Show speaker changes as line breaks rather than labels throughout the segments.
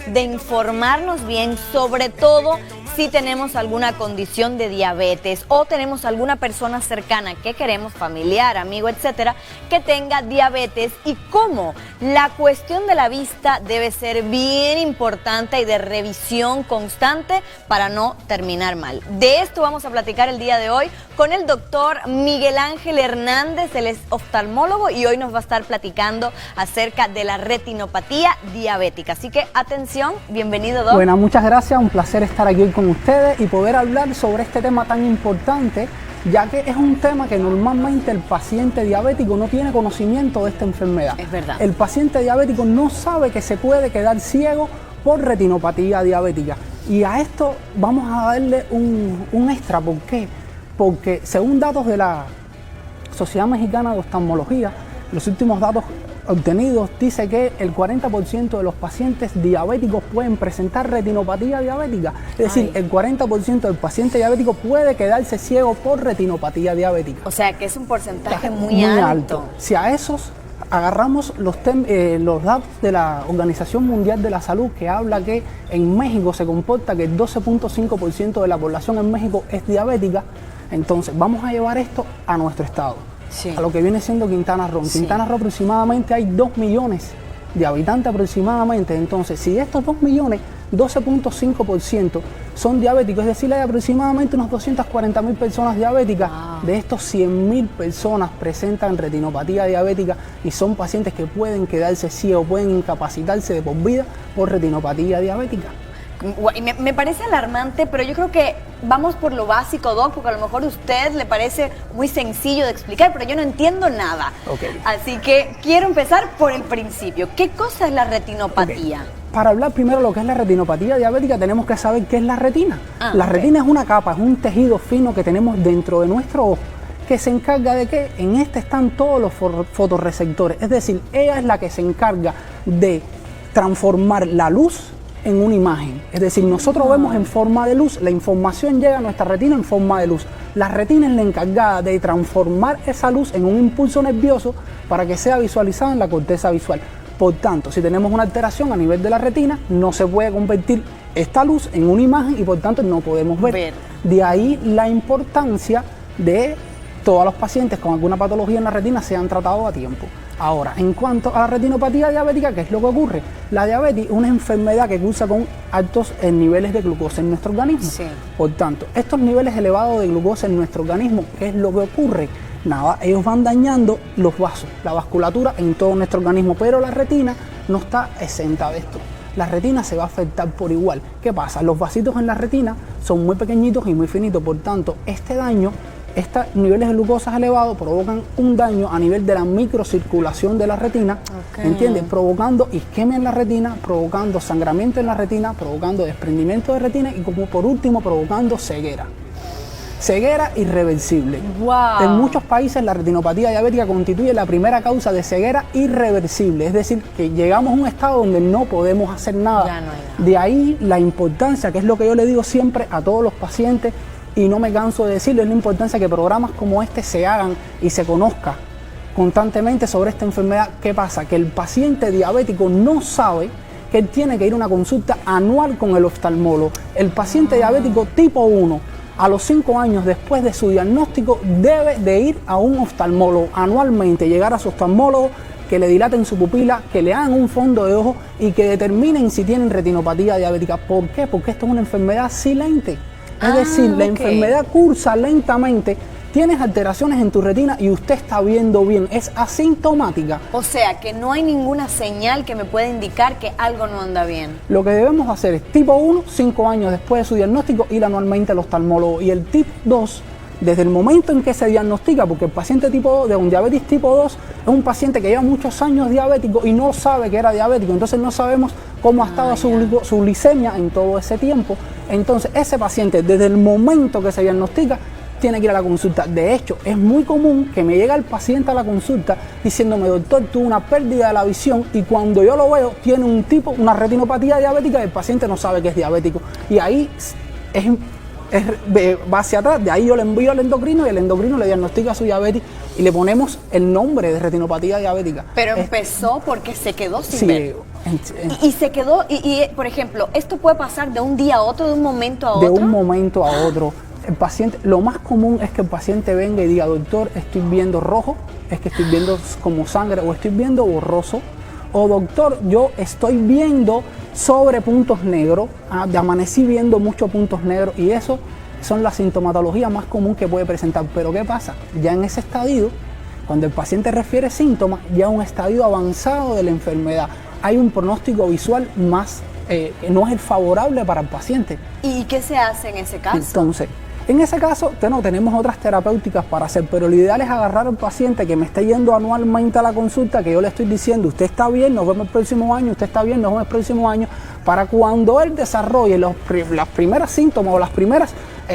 de informarnos bien, sobre todo si tenemos alguna condición de diabetes o tenemos alguna persona cercana que queremos, familiar, amigo, etcétera, que tenga diabetes, y cómo la cuestión de la vista debe ser bien importante y de revisión constante para no terminar mal. De esto vamos a platicar el día de hoy con el doctor Miguel Ángel Hernández. Él es oftalmólogo y hoy nos va a estar platicando acerca de la retinopatía diabética. Así que atención, bienvenido, doc.
Bueno, muchas gracias, un placer estar aquí hoy con ustedes y poder hablar sobre este tema tan importante, ya que es un tema que normalmente el paciente diabético no tiene conocimiento de esta enfermedad.
Es verdad.
El paciente diabético no sabe que se puede quedar ciego por retinopatía diabética. Y a esto vamos a darle un extra. ¿Por qué? Porque según datos de la Sociedad Mexicana de Oftalmología, los últimos datos obtenidos dice que el 40% de los pacientes diabéticos pueden presentar retinopatía diabética. Es decir, el 40% del paciente diabético puede quedarse ciego por retinopatía diabética.
O sea que es un porcentaje muy alto.
Si a esos agarramos los datos de la Organización Mundial de la Salud, que habla que en México se comporta que el 12.5% de la población en México es diabética, entonces vamos a llevar esto a nuestro estado. Sí. A lo que viene siendo Quintana Roo. En Quintana Roo aproximadamente hay 2 millones de habitantes aproximadamente. Entonces, si de estos 2 millones, 12.5% son diabéticos, es decir, hay aproximadamente unos 240.000 personas diabéticas. De estos, 100.000 personas presentan retinopatía diabética y son pacientes que pueden quedarse ciegos, pueden incapacitarse de por vida por retinopatía diabética.
Me parece alarmante, pero yo creo que vamos por lo básico, doc, porque a lo mejor a usted le parece muy sencillo de explicar, pero yo no entiendo nada. Así que quiero empezar por el principio. ¿Qué cosa es la retinopatía?
Para hablar primero de lo que es la retinopatía diabética, tenemos que saber qué es la retina. La retina es una capa, es un tejido fino que tenemos dentro de nuestro ojo, que se encarga de que en este están todos los fotorreceptores. Es decir, ella es la que se encarga de transformar la luz en una imagen. Es decir, nosotros vemos en forma de luz, la información llega a nuestra retina en forma de luz. La retina es la encargada de transformar esa luz en un impulso nervioso para que sea visualizada en la corteza visual. Por tanto, si tenemos una alteración a nivel de la retina, no se puede convertir esta luz en una imagen y por tanto no podemos ver. De ahí la importancia de todos los pacientes con alguna patología en la retina sean tratados a tiempo. Ahora, en cuanto a la retinopatía diabética, ¿qué es lo que ocurre? La diabetes es una enfermedad que cursa con altos niveles de glucosa en nuestro organismo. Por tanto, estos niveles elevados de glucosa en nuestro organismo, ¿qué es lo que ocurre? Nada, ellos van dañando los vasos, la vasculatura en todo nuestro organismo, pero la retina no está exenta de esto. La retina se va a afectar por igual. ¿Qué pasa? Los vasitos en la retina son muy pequeñitos y muy finitos, por tanto, este daño, estos niveles de glucosa elevados provocan un daño a nivel de la microcirculación de la retina, ¿entiendes? Provocando isquemia en la retina, provocando sangramiento en la retina, provocando desprendimiento de retina y, como por último, provocando ceguera. Ceguera irreversible. En muchos países la retinopatía diabética constituye la primera causa de ceguera irreversible, es decir, que llegamos a un estado donde no podemos hacer nada.
Ya no hay nada.
De ahí la importancia, que es lo que yo le digo siempre a todos los pacientes, y no me canso de decirlo, es la importancia que programas como este se hagan y se conozca constantemente sobre esta enfermedad. ¿Qué pasa? Que el paciente diabético no sabe que él tiene que ir a una consulta anual con el oftalmólogo. El paciente diabético tipo 1, a los 5 años después de su diagnóstico, debe de ir a un oftalmólogo anualmente, llegar a su oftalmólogo, que le dilaten su pupila, que le hagan un fondo de ojo y que determinen si tienen retinopatía diabética. ¿Por qué? Porque esto es una enfermedad silente. Es decir, la enfermedad cursa lentamente, tienes alteraciones en tu retina y usted está viendo bien, es asintomática.
O sea, que no hay ninguna señal que me pueda indicar que algo no anda bien.
Lo que debemos hacer es tipo 1, 5 años después de su diagnóstico, ir anualmente al oftalmólogo. Y el tipo 2, desde el momento en que se diagnostica, porque el paciente tipo 2, de un diabetes tipo 2, es un paciente que lleva muchos años diabético y no sabe que era diabético, entonces no sabemos cómo ha estado su glicemia en todo ese tiempo. Entonces ese paciente, desde el momento que se diagnostica, tiene que ir a la consulta. De hecho, es muy común que me llega el paciente a la consulta diciéndome: doctor, tuve una pérdida de la visión, y cuando yo lo veo tiene una retinopatía diabética y el paciente no sabe que es diabético. Y ahí va hacia atrás, de ahí yo le envío al endocrino y el endocrino le diagnostica su diabetes y le ponemos el nombre de retinopatía diabética.
Pero empezó porque se quedó sin ver. Y se quedó, por ejemplo, ¿esto puede pasar de un día a otro, de un momento a otro?
De un momento a otro. El paciente, lo más común es que el paciente venga y diga, doctor, estoy viendo rojo, es que estoy viendo como sangre, o estoy viendo borroso, o doctor, yo estoy viendo sobre puntos negros, amanecí viendo muchos puntos negros, y eso son las sintomatologías más común que puede presentar. Pero ¿qué pasa? Ya en ese estadio, cuando el paciente refiere síntomas, ya un estadio avanzado de la enfermedad, hay un pronóstico visual más, no es el favorable para el paciente.
¿Y qué se hace en ese caso?
Entonces, en ese caso, tenemos otras terapéuticas para hacer, pero lo ideal es agarrar al paciente que me está yendo anualmente a la consulta, que yo le estoy diciendo, usted está bien, nos vemos el próximo año, usted está bien, nos vemos el próximo año, para cuando él desarrolle los primeros síntomas o las primeras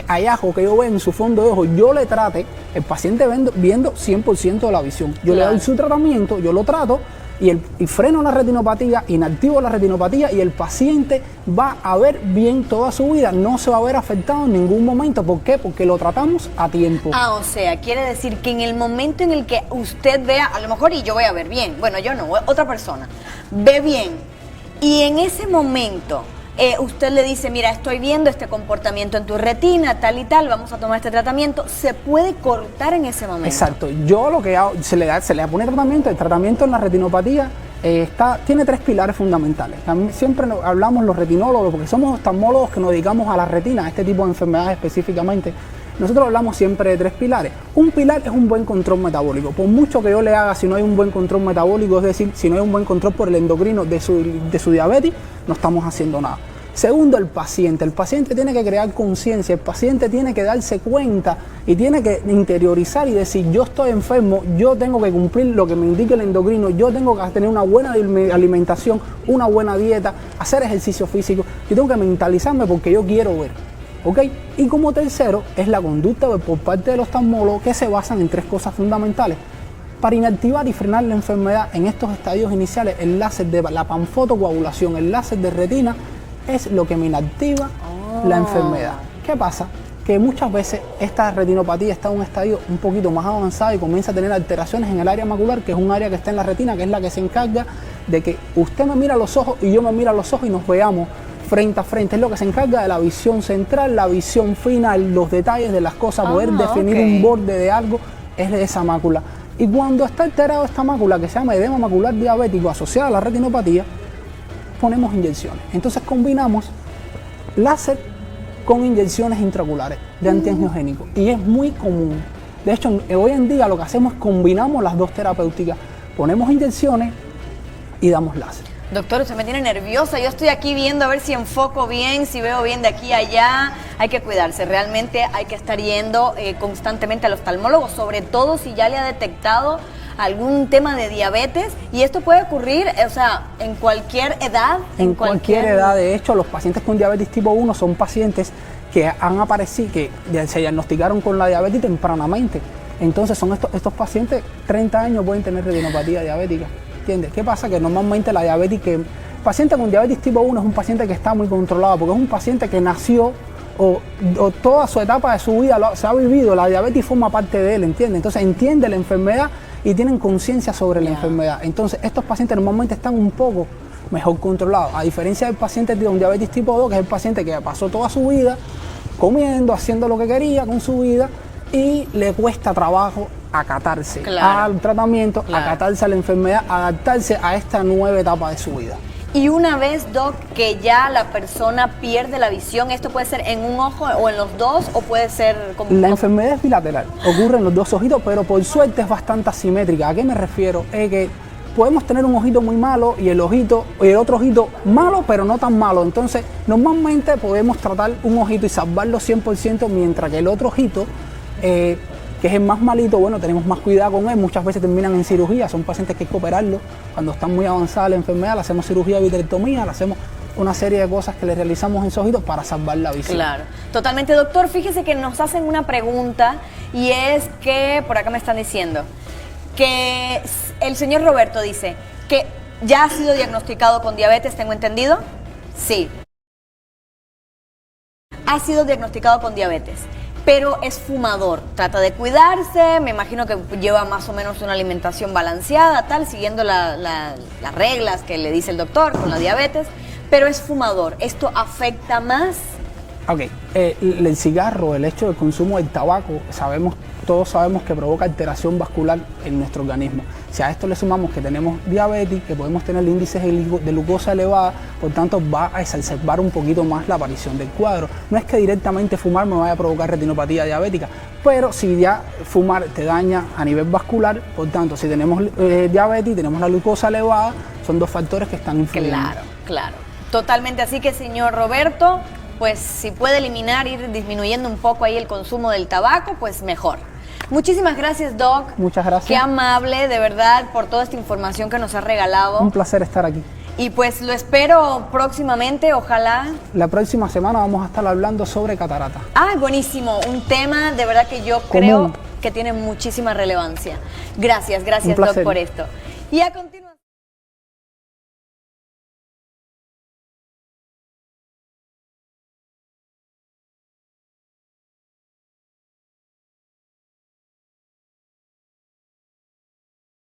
hallazgos que yo veo en su fondo de ojo, yo le trate, el paciente viendo 100% de la visión. Yo le doy su tratamiento, yo lo trato, y freno la retinopatía, inactivo la retinopatía, y el paciente va a ver bien toda su vida, no se va a ver afectado en ningún momento. ¿Por qué? Porque lo tratamos a tiempo.
O sea, quiere decir que en el momento en el que usted vea, a lo mejor y yo voy a ver bien, bueno, yo no, otra persona, ve bien, y en ese momento usted le dice, mira, estoy viendo este comportamiento en tu retina, tal y tal, vamos a tomar este tratamiento, se puede cortar en ese momento.
Exacto, yo lo que hago, se le pone tratamiento, el tratamiento en la retinopatía tiene 3 pilares fundamentales. Siempre hablamos los retinólogos, porque somos oftalmólogos que nos dedicamos a la retina, a este tipo de enfermedades específicamente. Nosotros hablamos siempre de 3 pilares. Un pilar es un buen control metabólico. Por mucho que yo le haga, si no hay un buen control metabólico, es decir, si no hay un buen control por el endocrino de su diabetes, no estamos haciendo nada. Segundo, el paciente. El paciente tiene que crear conciencia, el paciente tiene que darse cuenta y tiene que interiorizar y decir, yo estoy enfermo, yo tengo que cumplir lo que me indique el endocrino, yo tengo que tener una buena alimentación, una buena dieta, hacer ejercicio físico, yo tengo que mentalizarme porque yo quiero ver. ¿Ok? Y como tercero es la conducta por parte del oftalmólogo, que se basan en 3 cosas fundamentales. Para inactivar y frenar la enfermedad en estos estadios iniciales, el láser de la panfotocoagulación, el láser de retina, es lo que me inactiva la enfermedad. ¿Qué pasa? Que muchas veces esta retinopatía está en un estadio un poquito más avanzado y comienza a tener alteraciones en el área macular, que es un área que está en la retina, que es la que se encarga de que usted me mira a los ojos y yo me mira a los ojos y nos veamos frente a frente. Es lo que se encarga de la visión central, la visión fina, los detalles de las cosas, poder definir un borde de algo, es de esa mácula. Y cuando está alterada esta mácula, que se llama edema macular diabético asociada a la retinopatía, ponemos inyecciones. Entonces combinamos láser con inyecciones intraoculares de antiangiogénicos, y es muy común. De hecho, hoy en día lo que hacemos es combinamos las 2 terapéuticas, ponemos inyecciones y damos láser.
Doctor, usted me tiene nerviosa, yo estoy aquí viendo a ver si enfoco bien, si veo bien de aquí a allá. Hay que cuidarse, realmente hay que estar yendo constantemente al oftalmólogo, sobre todo si ya le ha detectado algún tema de diabetes, y esto puede ocurrir, o sea, en cualquier edad.
En cualquier edad. De hecho, los pacientes con diabetes tipo 1 son pacientes que han aparecido, que se diagnosticaron con la diabetes tempranamente. Entonces son estos pacientes, 30 años pueden tener retinopatía diabética. ¿Entiendes? ¿Qué pasa? Que normalmente la diabetes, el paciente con diabetes tipo 1 es un paciente que está muy controlado, porque es un paciente que nació o toda su etapa de su vida se ha vivido, la diabetes forma parte de él, ¿entiendes? Entonces entiende la enfermedad y tienen conciencia sobre la enfermedad. Entonces estos pacientes normalmente están un poco mejor controlados, a diferencia del paciente con diabetes tipo 2, que es el paciente que pasó toda su vida comiendo, haciendo lo que quería con su vida, y le cuesta trabajo acatarse al tratamiento, acatarse a la enfermedad, adaptarse a esta nueva etapa de su vida.
Y una vez, Doc, que ya la persona pierde la visión, ¿esto puede ser en un ojo o en los dos, o puede ser como...?
La enfermedad es bilateral, ocurre en los 2 ojitos, pero por suerte es bastante asimétrica. ¿A qué me refiero? Es que podemos tener un ojito muy malo y el otro ojito malo, pero no tan malo. Entonces, normalmente podemos tratar un ojito y salvarlo 100%, mientras que el otro ojito, que es el más malito, bueno, tenemos más cuidado con él, muchas veces terminan en cirugía, son pacientes que hay que operarlos, cuando están muy avanzada la enfermedad, le hacemos cirugía de vitrectomía, le hacemos una serie de cosas que le realizamos en sus ojitos para salvar la visión.
Claro, totalmente. Doctor, fíjese que nos hacen una pregunta, y es que, por acá me están diciendo, que el señor Roberto dice que ya ha sido diagnosticado con diabetes, ¿tengo entendido? Sí. Ha sido diagnosticado con diabetes. pero es fumador. Trata de cuidarse, me imagino que lleva más o menos una alimentación balanceada, tal, siguiendo las reglas que le dice el doctor con la diabetes, pero es fumador. ¿Esto afecta más?
Ok, el cigarro, el hecho del consumo del tabaco, todos sabemos que provoca alteración vascular en nuestro organismo. Si a esto le sumamos que tenemos diabetes, que podemos tener índices de glucosa elevada, por tanto va a exacerbar un poquito más la aparición del cuadro. No es que directamente fumar me vaya a provocar retinopatía diabética, pero si ya fumar te daña a nivel vascular, por tanto si tenemos diabetes, tenemos la glucosa elevada, son dos factores que están influyendo.
Claro, claro. Totalmente. Así que, señor Roberto, pues si puede eliminar, ir disminuyendo un poco ahí el consumo del tabaco, pues mejor. Muchísimas gracias, Doc.
Muchas gracias.
Qué amable, de verdad, por toda esta información que nos ha regalado.
Un placer estar aquí.
Y pues lo espero próximamente, ojalá.
La próxima semana vamos a estar hablando sobre catarata.
Ah, buenísimo. Un tema de verdad que yo creo que tiene muchísima relevancia. Gracias, Doc, por esto. Y